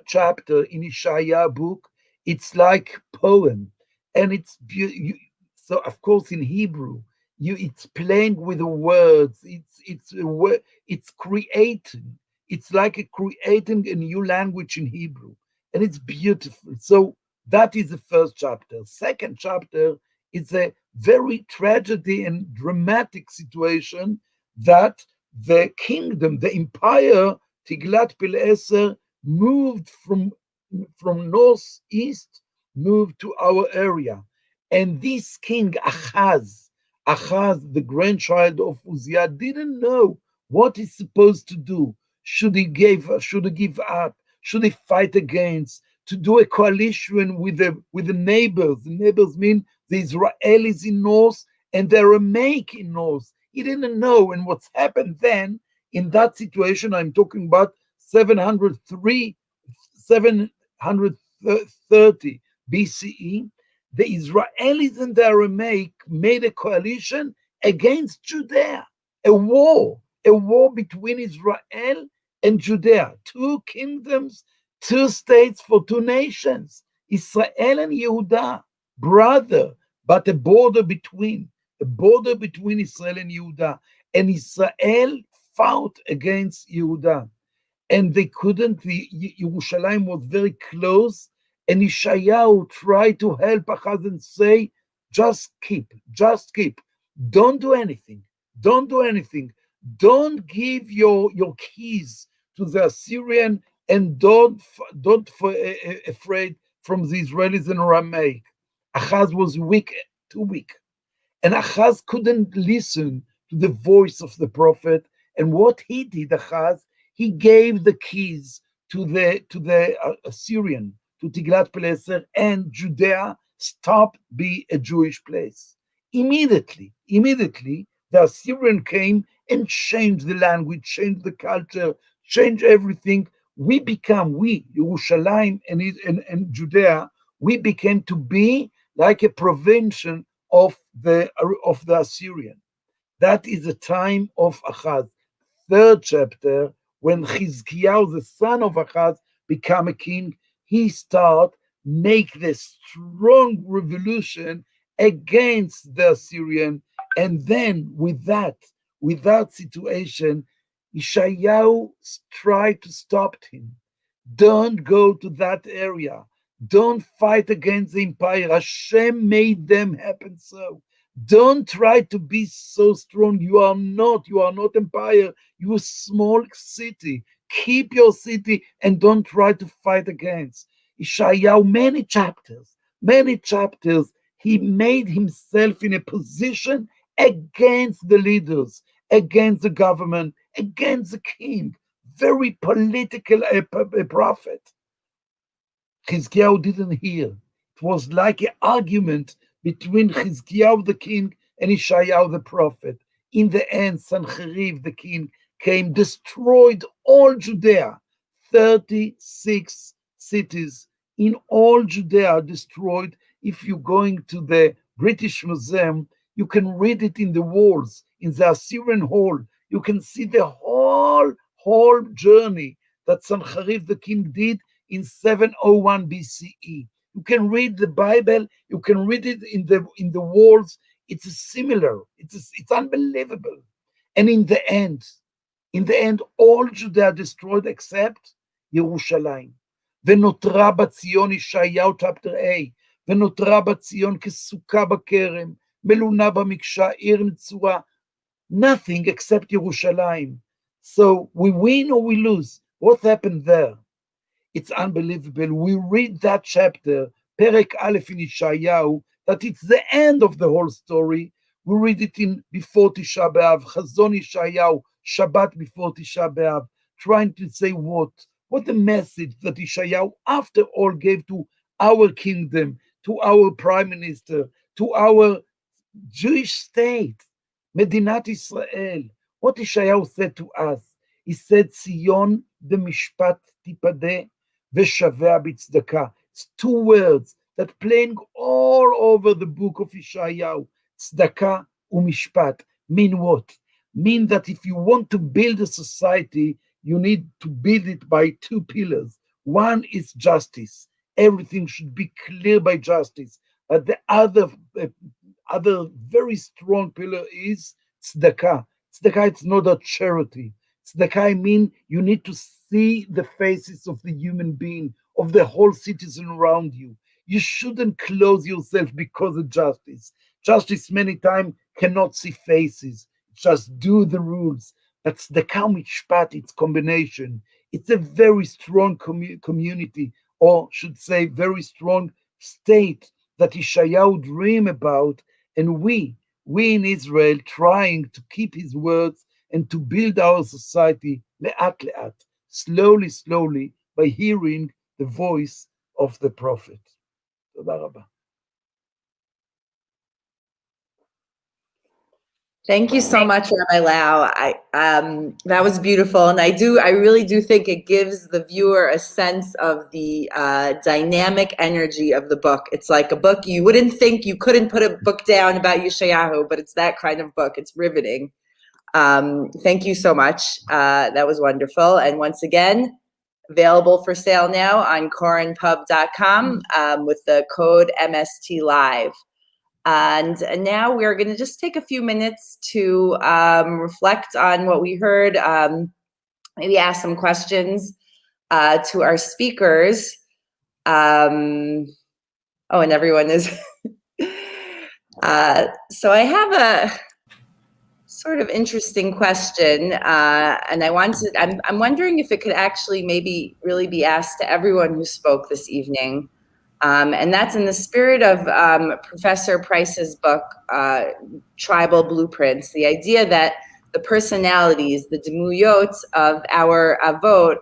chapter in Yeshayahu book, it's like poem, and it's so. Of course, in Hebrew, it's playing with the words. It's creating. It's like creating a new language in Hebrew, and it's beautiful. So that is the first chapter. Second chapter is a very tragedy and dramatic situation that the kingdom, the empire, Tiglath-Pileser, moved from northeast, moved to our area. And this king, Ahaz, the grandchild of Uzziah, didn't know what he's supposed to do. Should he give up? Should he fight against? To do a coalition with the neighbors. The neighbors mean the Israelis in north and the Aramaic in north. He didn't know. And what's happened then in that situation, I'm talking about 730 BCE, the Israelis and the Aramaic made a coalition against Judea, a war between Israel and Judea, two kingdoms, two states for two nations, Israel and Yehuda, brother, but a border between Israel and Yehuda. And Israel fought against Yehuda, and they couldn't. Yerushalayim was very close, and Yeshayahu tried to help Ahaz and say, just keep, don't do anything, don't give your keys to the Assyrian, and don't afraid from the Israelis and Aramaic. Ahaz was too weak, and Ahaz couldn't listen to the voice of the prophet. And what he did, Ahaz, he gave the keys to the Assyrian, to Tiglath-Pileser and Judea, stop be a Jewish place. Immediately, the Assyrian came and changed the language, changed the culture, changed everything. We, Yerushalayim and Judea, we became to be like a province of the Assyrian. That is the time of Achaz. Third chapter, when Chizkiyahu, the son of Achaz, became a king, he started make the strong revolution against the Assyrian. And then with that situation, Yeshayahu tried to stop him. Don't go to that area. Don't fight against the empire. Hashem made them happen so. Don't try to be so strong. You are not empire. You are a small city. Keep your city and don't try to fight against. Yeshayahu, many chapters, he made himself in a position against the leaders, against the government, against the king. Very political prophet. Chizkiyahu didn't hear. It was like an argument between Chizkiyahu the king and Yeshayahu the prophet. In the end, Sancheriv the king came, destroyed all Judea. 36 cities in all Judea destroyed. If you're going to the British Museum, you can read it in the walls, in the Assyrian Hall. You can see the whole journey that Sancheriv the king did in 701 BCE. You can read the Bible, you can read it in the walls. It's similar. It's unbelievable. And in the end, all Judea destroyed except Yerushalayim. ונותרה בציון, ישעיהו chapter A, ונותרה בציון כסוכה בכרם, מלונה במקשה, עיר נצורה. Nothing except Yerushalayim. So we win or we lose. What happened there? It's unbelievable. We read that chapter, Perek Aleph in Yeshayahu, that it's the end of the whole story. We read it in before Tisha B'Av, Chazon Yeshayahu, Shabbat before Tisha B'Av, trying to say what the message that Yeshayahu after all gave to our kingdom, to our prime minister, to our Jewish state, Medinat Israel. What Yeshayahu said to us, he said, Sion b'mishpat tipadeh v'shaveh b'tzedakah. It's two words that playing all over the book of Yeshayahu. Tzedakah u'mishpat. Mean what? Mean that if you want to build a society, you need to build it by two pillars. One is justice. Everything should be clear by justice. But the other very strong pillar is tzedakah. Tzedakah, it's not a charity. Tzedakah, I mean, you need to see the faces of the human being, of the whole citizen around you. You shouldn't close yourself because of justice. Justice many times cannot see faces. Just do the rules. But tzedakah mishpat, it's combination. It's a very strong community, or should say very strong state that Yeshayahu dream about, and we in Israel trying to keep his words and to build our society le'at, slowly, by hearing the voice of the prophet. Toda rabba. Thank you so much, Rabbi Lau. That was beautiful, and I really do think it gives the viewer a sense of the dynamic energy of the book. It's like a book you wouldn't think you couldn't put a book down about Yeshayahu, but it's that kind of book. It's riveting. Thank you so much. That was wonderful, and once again, available for sale now on korenpub.com with the code MST Live. And now we're going to just take a few minutes to reflect on what we heard, maybe ask some questions to our speakers. And everyone is. So I have a sort of interesting question, and I'm wondering if it could actually maybe really be asked to everyone who spoke this evening. And that's in the spirit of Professor Price's book, Tribal Blueprints, the idea that the personalities, the demuyot of our avot,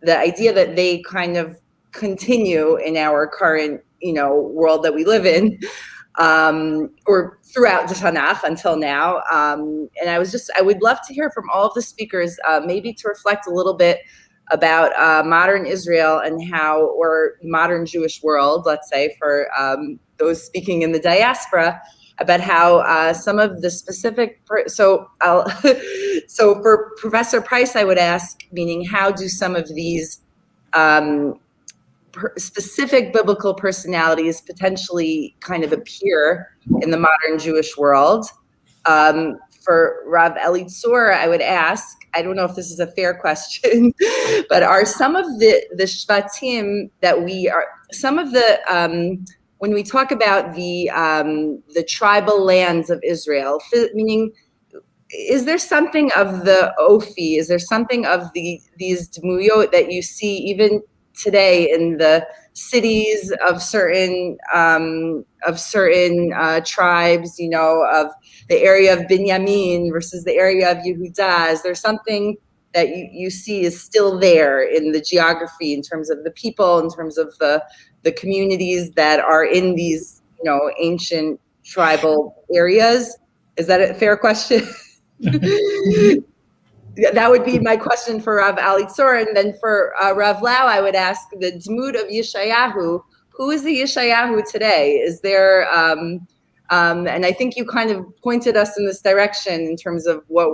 the idea that they kind of continue in our current, world that we live in, or throughout the Tanakh until now. And I would love to hear from all of the speakers, maybe to reflect a little bit about modern Israel and or modern Jewish world, let's say, for those speaking in the diaspora, about how some of the specific, so for Professor Price, I would ask, meaning how do some of these specific biblical personalities potentially kind of appear in the modern Jewish world? For Rav Elitzur, I would ask, I don't know if this is a fair question, but are some of the shvatim that when we talk about the tribal lands of Israel, meaning, is there something of the Ofi? Is there something of these dmuyot that you see even today in the cities of certain tribes, of the area of Binyamin versus the area of Yehuda? Is there something that you see is still there in the geography, in terms of the people, in terms of the communities that are in these, ancient tribal areas? Is that a fair question? That would be my question for Rav Elitzur. And then for Rav Lau, I would ask the Dmut of Yeshayahu. Who is the Yeshayahu today? Is there, and I think you kind of pointed us in this direction in terms of what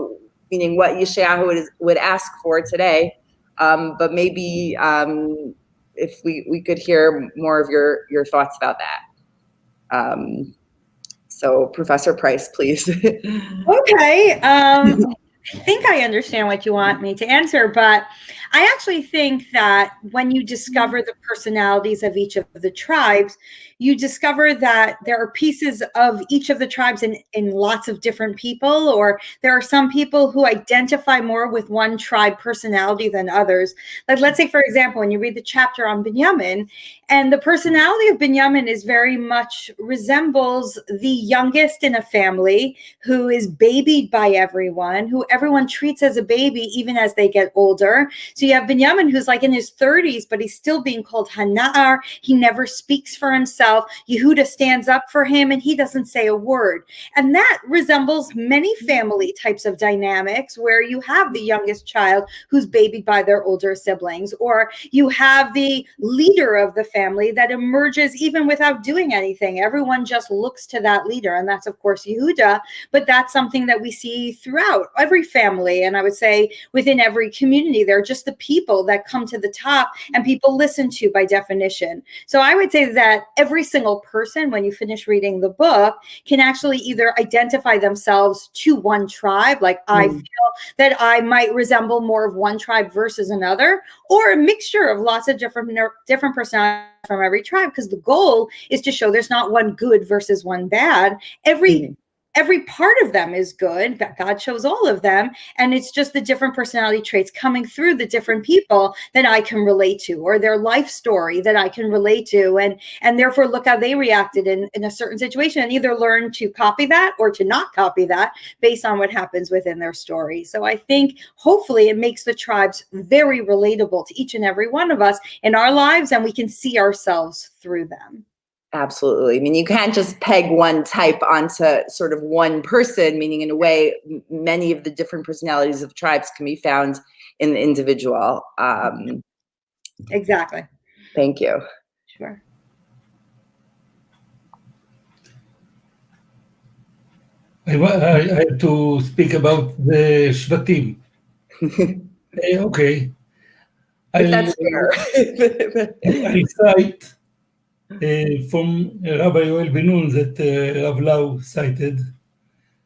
Yeshayahu would ask for today. But maybe if we could hear more of your thoughts about that. So Professor Price, please. Okay. I think I understand what you want me to answer, but I actually think that when you discover the personalities of each of the tribes, you discover that there are pieces of each of the tribes in lots of different people, or there are some people who identify more with one tribe personality than others. Like, let's say, for example, when you read the chapter on Binyamin, and the personality of Binyamin is very much resembles the youngest in a family who is babied by everyone, who everyone treats as a baby even as they get older. So you have Binyamin, who's like in his 30s, but he's still being called Hanar. He never speaks for himself. Yehuda stands up for him and he doesn't say a word. And that resembles many family types of dynamics where you have the youngest child who's babied by their older siblings, or you have the leader of the family that emerges even without doing anything. Everyone just looks to that leader. And that's, of course, Yehuda. But that's something that we see throughout every family. And I would say within every community, they're just the people that come to the top and people listen to by definition. So I would say that every single person, when you finish reading the book, can actually either identify themselves to one tribe, like I feel that I might resemble more of one tribe versus another, or a mixture of lots of different personalities from every tribe, because the goal is to show there's not one good versus one bad. Every part of them is good, but God chose all of them. And it's just the different personality traits coming through the different people that I can relate to, or their life story that I can relate to. And therefore look how they reacted in a certain situation, and either learn to copy that or to not copy that based on what happens within their story. So I think hopefully it makes the tribes very relatable to each and every one of us in our lives, and we can see ourselves through them. Absolutely. I mean, you can't just peg one type onto sort of one person, meaning in a way, many of the different personalities of tribes can be found in the individual. Exactly. Thank you. Sure. I have to speak about the shvatim. Okay. That's fair. I cite from Rabbi Yoel Elitzur that Rav Lau cited.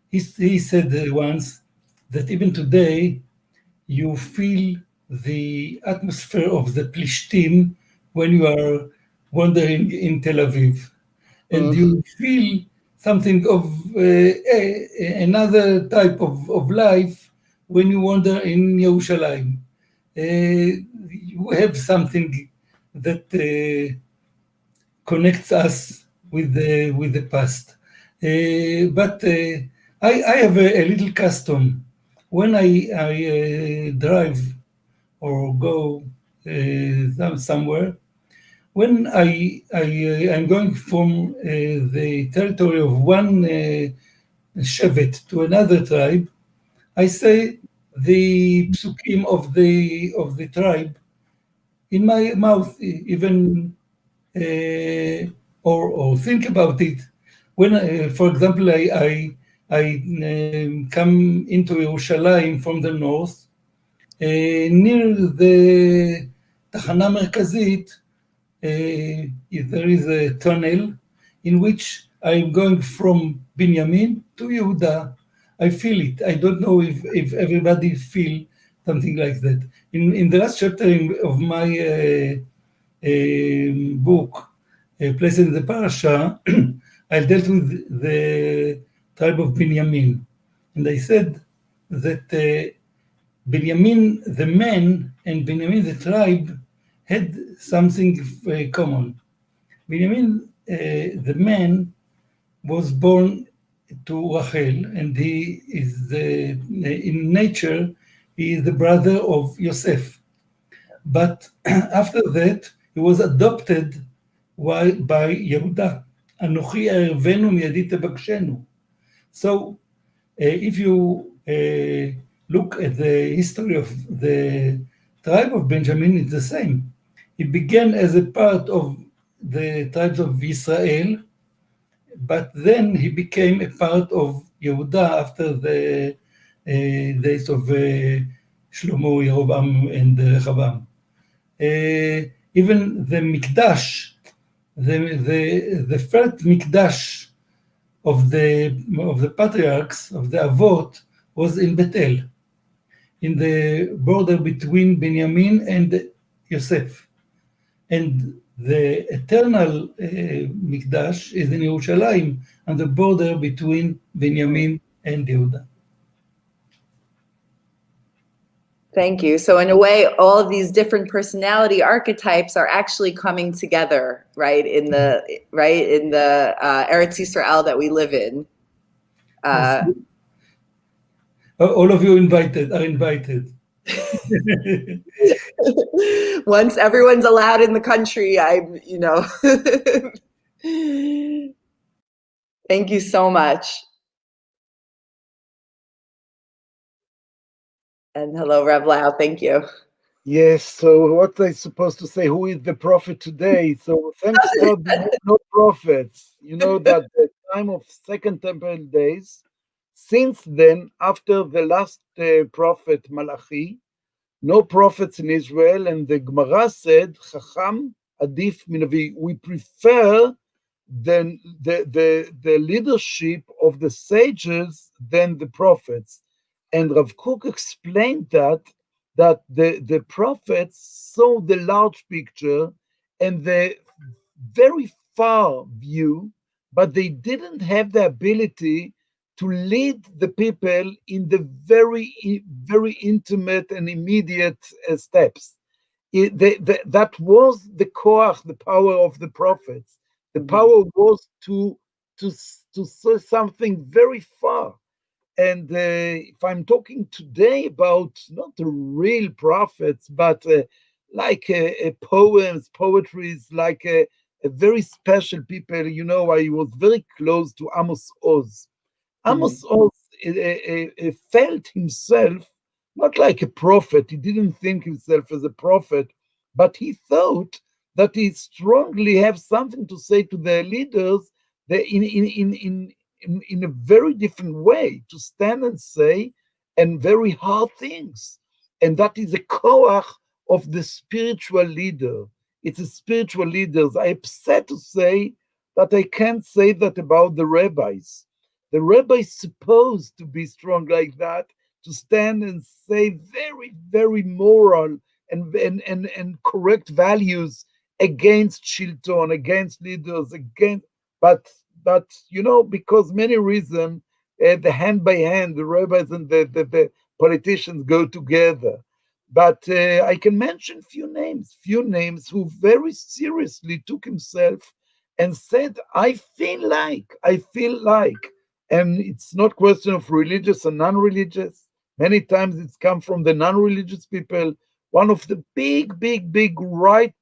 He said once that even today you feel the atmosphere of the Plishtim when you are wandering in Tel Aviv, and you feel something of another type of life when you wander in Yerushalayim. You have something that connects us with the past. But I have a little custom. When I drive or go somewhere, when I'm going from the territory of one shevet to another tribe, I say the psukim of the tribe in my mouth, even or think about it. When, for example, I come into Yerushalayim from the north, near the Tachana Merkazit, there is a tunnel in which I'm going from Binyamin to Yehuda. I feel it. I don't know if everybody feel something like that. In the last chapter of my book, Placed in the Parasha, I dealt with the tribe of Binyamin. And I said that Binyamin, the man, and Binyamin, the tribe, had something common. Binyamin, the man, was born to Rachel, and he is in nature, he is the brother of Yosef. But after that, he was adopted by Yehuda. Anochi ervenu miyadi tebakshenu. So, if you look at the history of the tribe of Benjamin, it's the same. It began as a part of the tribes of Israel, but then he became a part of Yehuda after the days of Shlomo, Yerovam, and Rechavam. Even the Mikdash, the first Mikdash of the patriarchs, of the Avot, was in Bethel, in the border between Benjamin and Yosef. And the eternal Mikdash is in Yerushalayim, on the border between Benjamin and Yehuda. Thank you. So in a way, all of these different personality archetypes are actually coming together, right? In the Eretz Yisrael that we live in. Yes. All of you are invited. Once everyone's allowed in the country, Thank you so much. And hello, Rev Lau, thank you. Yes, so what I supposed to say, who is the prophet today? So thanks God, we have no prophets. You know that the time of Second Temple days, since then, after the last prophet Malachi, no prophets in Israel, and the Gemara said, Chacham adif minavi. We prefer the leadership of the sages than the prophets. And Rav Kook explained that the prophets saw the large picture and the very far view, but they didn't have the ability to lead the people in the very intimate and immediate steps. That was the koach, the power of the prophets. The power was to say something very far. And if I'm talking today about not the real prophets, but like poems, poetries, like a very special people, you know, I was very close to Amos Oz. Amos Oz felt himself not like a prophet. He didn't think himself as a prophet, but he thought that he strongly have something to say to the leaders in a very different way, to stand and say, and very hard things. And that is a koach of the spiritual leader. It's a spiritual leaders. I'm upset to say that I can't say that about the rabbis. The rabbi is supposed to be strong like that, to stand and say very, very moral and correct values against shilton, against leaders, but you know, because many reasons, the hand by hand, the rabbis and the politicians go together. But I can mention few names who very seriously took himself and said, I feel like, and it's not question of religious and non-religious. Many times it's come from the non-religious people. One of the big right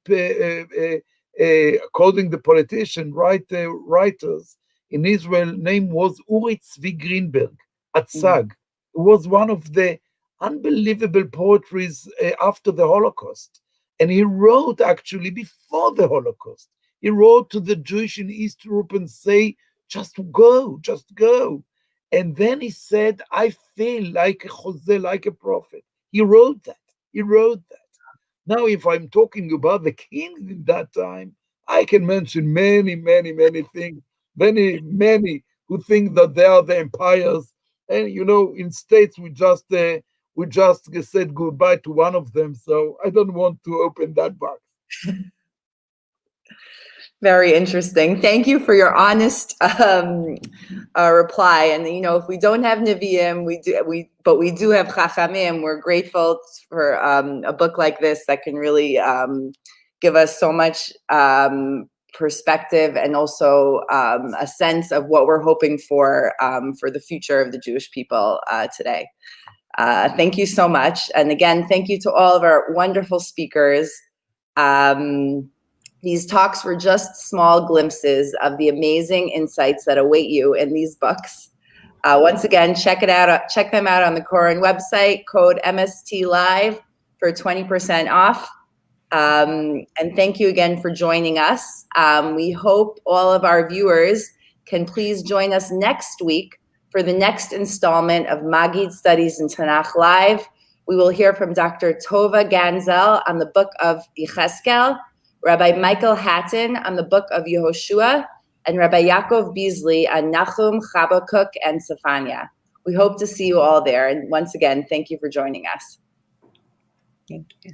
according to the politician, writers in Israel, name was Uri Tzvi Greenberg, Atzag, who was one of the unbelievable poetries after the Holocaust. And he wrote actually before the Holocaust. He wrote to the Jewish in East Europe and say, just go, just go. And then he said, I feel like a 𝙩𝙬𝙤, like a prophet. He wrote that. He wrote that. Now, if I'm talking about the king in that time, I can mention many, many, many things. Many, many who think that they are the empires. And, you know, in states, we just said goodbye to one of them. So I don't want to open that box. Very interesting. Thank you for your honest reply. And you know, if we don't have Nevi'im, but we do have Chachamim. We're grateful for a book like this that can really give us so much perspective and also a sense of what we're hoping for the future of the Jewish people today. Thank you so much. And again, thank you to all of our wonderful speakers. These talks were just small glimpses of the amazing insights that await you in these books. Once again, check them out on the Koren website, code MST Live for 20% off. And thank you again for joining us. We hope all of our viewers can please join us next week for the next installment of Maggid Studies in Tanakh Live. We will hear from Dr. Tova Ganzel on the book of Yecheskel, Rabbi Michael Hatton on the book of Yehoshua, and Rabbi Yaakov Beasley on Nahum, Habakkuk, and Sephania. We hope to see you all there. And once again, thank you for joining us. Thank you.